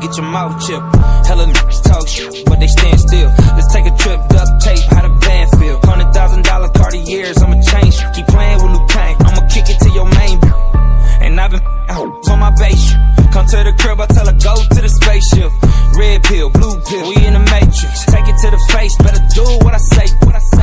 get your mouth chipped. Hella niggas talk shit, but they stand still. Let's take a trip, duct tape, how the van feel. $100,000 Cartiers, I'ma change. Keep playing with Liu Kang, I'ma kick it to your main. And I've been on my base. Come to the crib, I tell her go to the spaceship. Red pill, blue pill, we in the matrix. Take it to the face, better do what I say.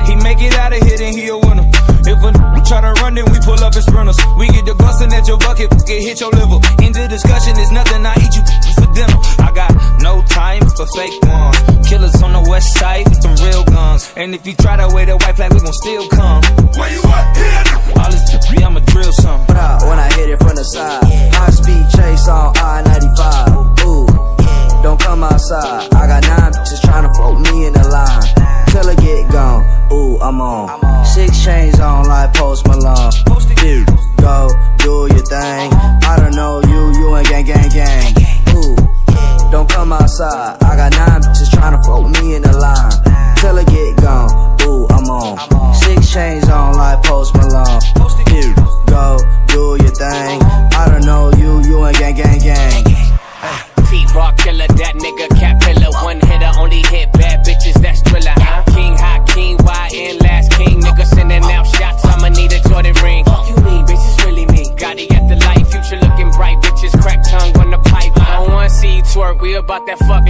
He make it out of here, then he a winner. If a try to run, then we pull up in sprinters. We get the bustin' at your bucket, get hit your liver. End the discussion is nothing, I eat you for dinner. I got no time for fake ones. Killers on the west side with them real guns. And if you try to wear the white flag, we gon' still come. Where you at here? All this I'ma drill something. When I hit it from the side, high speed chase on I-95. Ooh, don't come outside. I got 9 bitches tryna float me in the line. Till I get gone, ooh, I'm on. 6 chains on like Post Malone. Dude, go, do your thing. I don't know you ain't gang. Ooh, don't come outside. I got 9 bitches tryna float me in the line. Till I get gone, ooh, I'm on. 6 chains on like Post Malone. Dude, go, do your thing. I don't know you ain't gang. T-Rock killer, that nigga cat pillar. One hitter, only hit bad bitches, that's Thriller. King, hot king, YN, last king. Nigga sending out shots, I'ma need a Jordan ring. Fuck you mean, bitch, it's really me. Gotti at the light, future looking bright. Bitches crack tongue on the pipe. I don't wanna see you twerk, we about that fuck